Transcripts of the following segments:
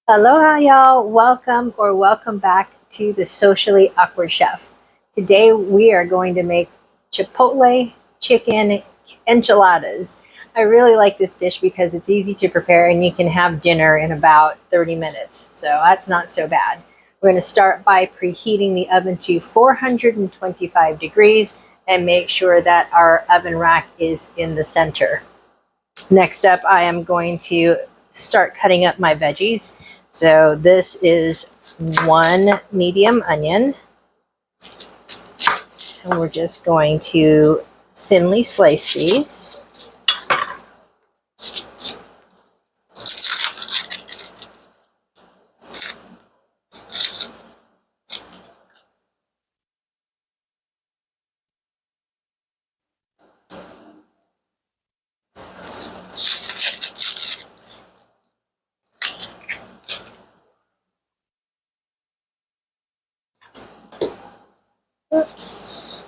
Aloha, y'all. Welcome back to the Socially Awkward Chef. Today we are going to make Chipotle chicken enchiladas. I really like this dish because it's easy to prepare and you can have dinner in about 30 minutes. So that's not so bad. We're going to start by preheating the oven to 425 degrees and make sure that our oven rack is in the center. Next up, I am going to start cutting up my veggies. So this is one medium onion, and we're just going to thinly slice these. Oops.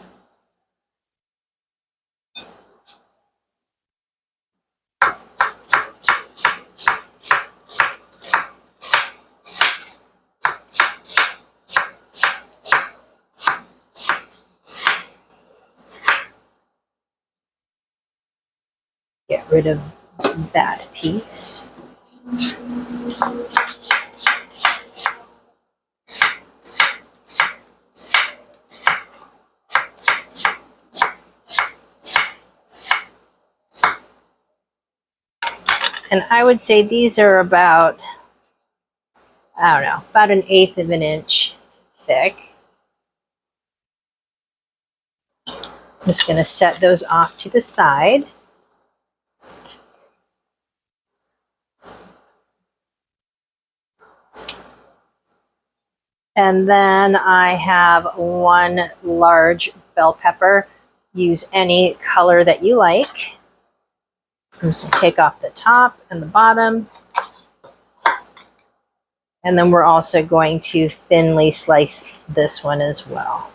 Get rid of that piece. And I would say these are about, I don't know, about 1/8 of an inch thick. I'm just going to set those off to the side. And then I have one large bell pepper. Use any color that you like. I'm just going to take off the top and the bottom. And then we're also going to thinly slice this one as well.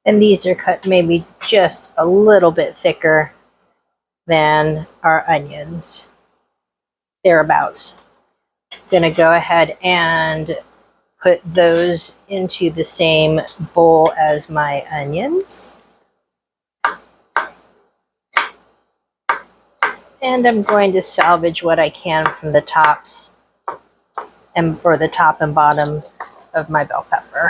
And these are cut maybe just a little bit thicker than our onions, thereabouts. Gonna go ahead and put those into the same bowl as my onions. And I'm going to salvage what I can from the tops or the top and bottom of my bell pepper.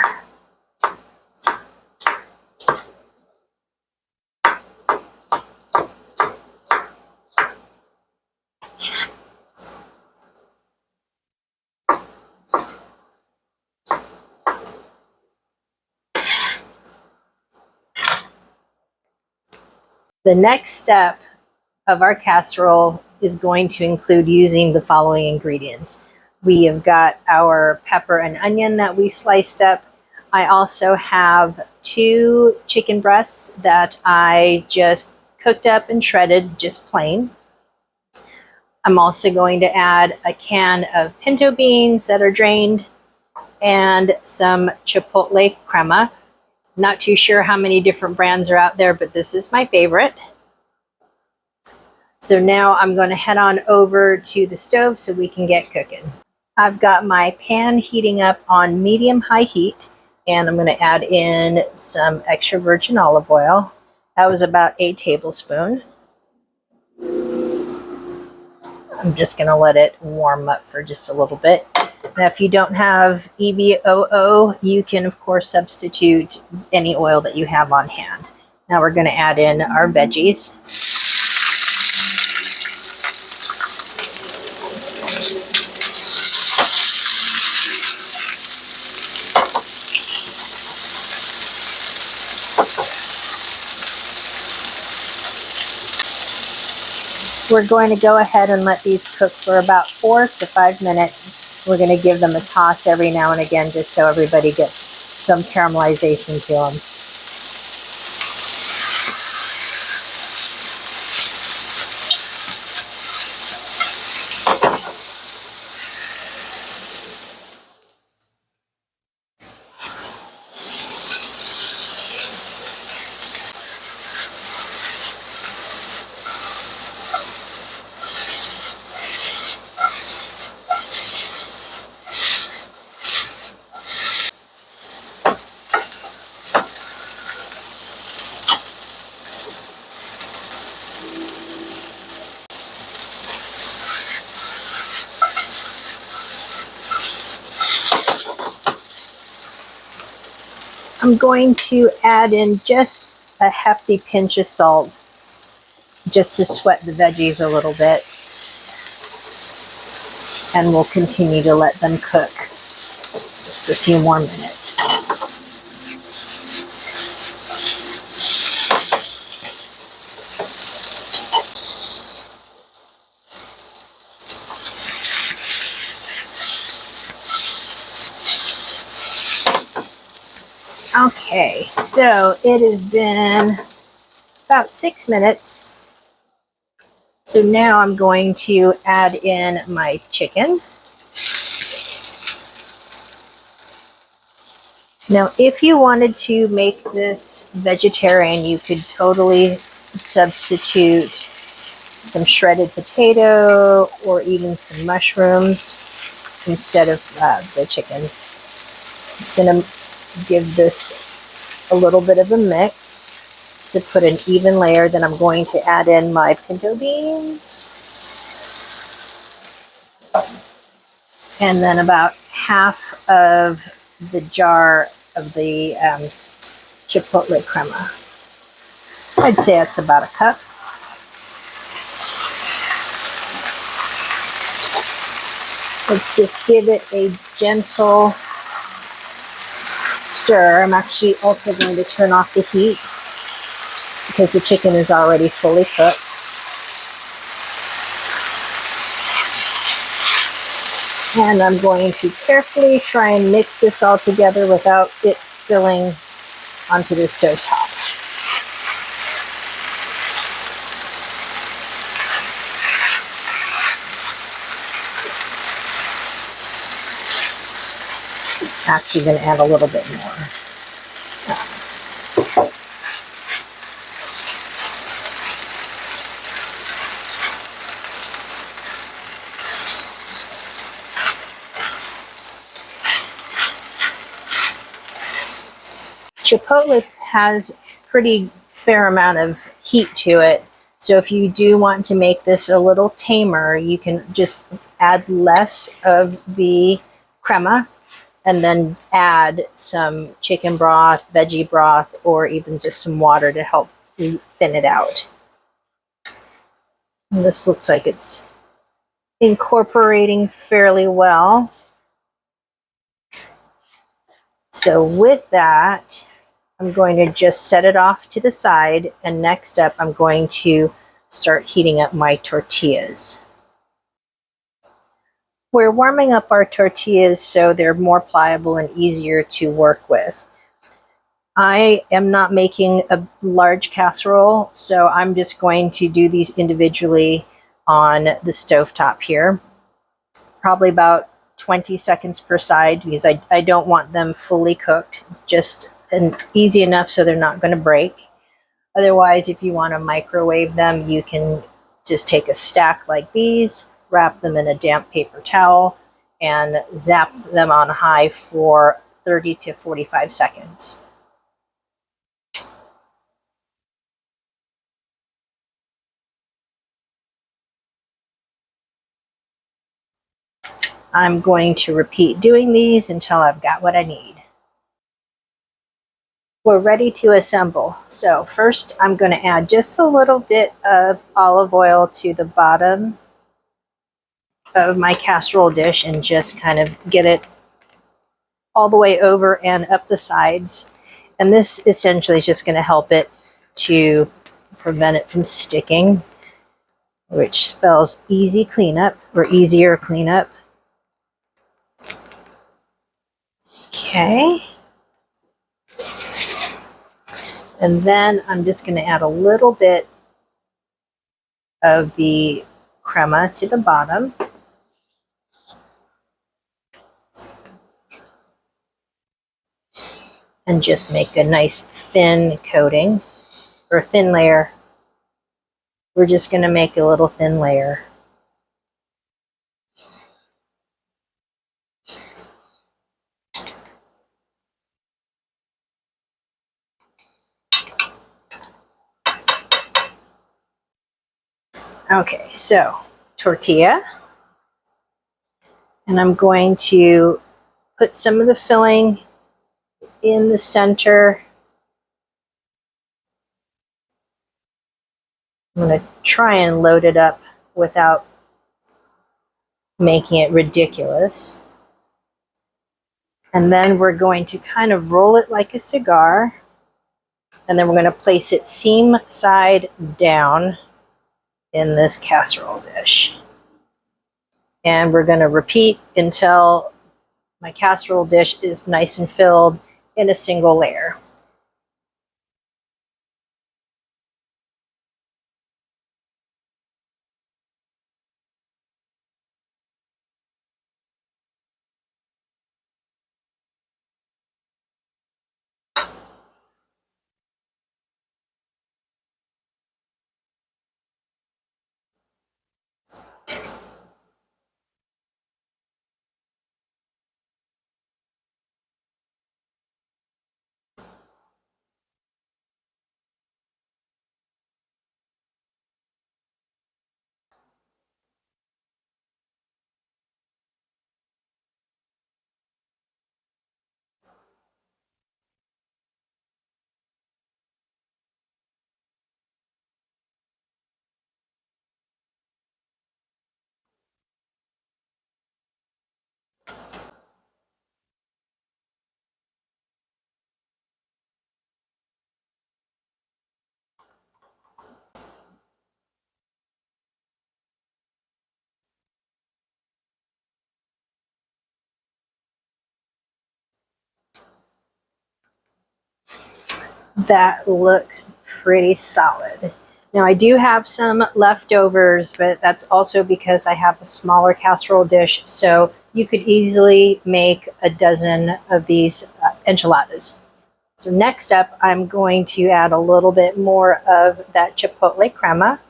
The next step of our casserole is going to include using the following ingredients. We have got our pepper and onion that we sliced up. I also have 2 chicken breasts that I just cooked up and shredded, just plain. I'm also going to add a can of pinto beans that are drained and some Chipotle Crema. Not too sure how many different brands are out there, but this is my favorite. So now I'm going to head on over to the stove so we can get cooking. I've got my pan heating up on medium-high heat, and I'm going to add in some extra virgin olive oil. That was about a tablespoon. I'm just going to let it warm up for just a little bit. Now, if you don't have EVOO, you can, of course, substitute any oil that you have on hand. Now we're going to add in our veggies. We're going to go ahead and let these cook for about 4 to 5 minutes. We're going to give them a toss every now and again just so everybody gets some caramelization to them. I'm going to add in just a hefty pinch of salt just to sweat the veggies a little bit. And we'll continue to let them cook just a few more minutes. Okay, so it has been about 6 minutes. So now I'm going to add in my chicken. Now, if you wanted to make this vegetarian, you could totally substitute some shredded potato or even some mushrooms instead of the chicken. It's going to give this a little bit of a mix to put an even layer. Then I'm going to add in my pinto beans and then about half of the jar of the Chipotle Crema. I'd say it's about a cup. Let's just give it a gentle stir. I'm actually also going to turn off the heat because the chicken is already fully cooked. And I'm going to carefully try and mix this all together without it spilling onto the stove top. Actually going to add a little bit more. Chipotle has a pretty fair amount of heat to it, so if you do want to make this a little tamer, you can just add less of the crema and then add some chicken broth, veggie broth, or even just some water to help thin it out. And this looks like it's incorporating fairly well. So with that, I'm going to just set it off to the side, and next up I'm going to start heating up my tortillas. We're warming up our tortillas so they're more pliable and easier to work with. I am not making a large casserole, so I'm just going to do these individually on the stovetop here. Probably about 20 seconds per side because I don't want them fully cooked, just easy enough so they're not going to break. Otherwise, if you want to microwave them, you can just take a stack like these, wrap them in a damp paper towel, and zap them on high for 30 to 45 seconds. I'm going to repeat doing these until I've got what I need. We're ready to assemble. So first I'm going to add just a little bit of olive oil to the bottom of my casserole dish and just kind of get it all the way over and up the sides. And this essentially is just going to help it to prevent it from sticking. which spells easy cleanup or easier cleanup. Okay. And then I'm just going to add a little bit of the crema to the bottom. And just make a nice thin coating or thin layer. We're just going to make a little thin layer. Okay, so tortilla. And I'm going to put some of the filling in the center. I'm going to try and load it up without making it ridiculous. And then we're going to kind of roll it like a cigar. And then we're going to place it seam side down in this casserole dish. And we're going to repeat until my casserole dish is nice and filled in a single layer. That looks pretty solid. Now I do have some leftovers, but that's also because I have a smaller casserole dish, so you could easily make a dozen of these enchiladas. So next up, I'm going to add a little bit more of that Chipotle crema.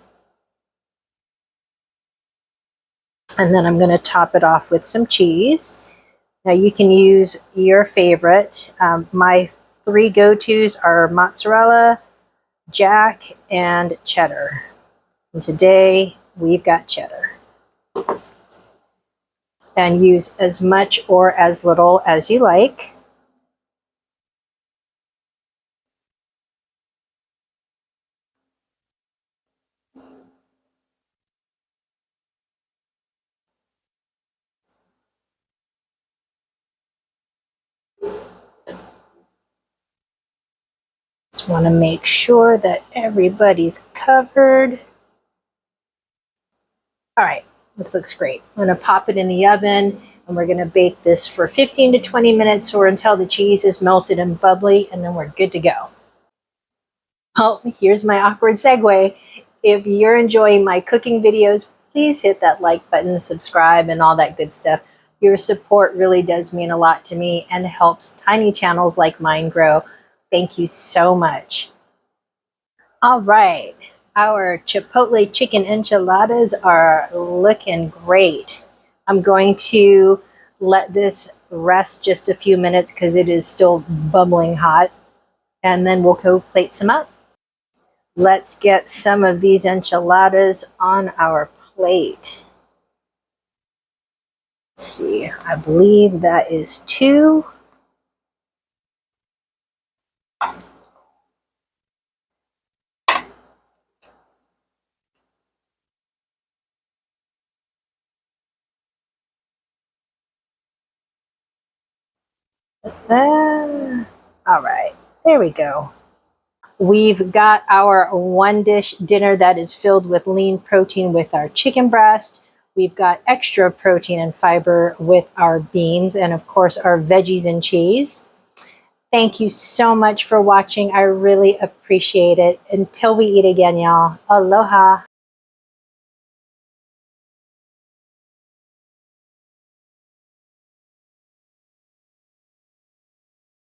And then I'm going to top it off with some cheese. Now you can use your favorite. My three go-tos are mozzarella, jack, and cheddar. And today we've got cheddar. And use as much or as little as you like. Just want to make sure that everybody's covered. All right, this looks great. I'm going to pop it in the oven, and we're going to bake this for 15 to 20 minutes or until the cheese is melted and bubbly, and then we're good to go. Oh, here's my awkward segue. If you're enjoying my cooking videos, please hit that like button, subscribe, and all that good stuff. Your support really does mean a lot to me and helps tiny channels like mine grow. Thank you so much. All right, our Chipotle chicken enchiladas are looking great. I'm going to let this rest just a few minutes because it is still bubbling hot, and then we'll go plate some up. Let's get some of these enchiladas on our plate. Let's see, I believe that is 2. All right, there we go. We've got our one dish dinner that is filled with lean protein with our chicken breast. We've got extra protein and fiber with our beans, and of course our veggies and cheese. Thank you so much for watching. I really appreciate it. Until we eat again, y'all. Aloha.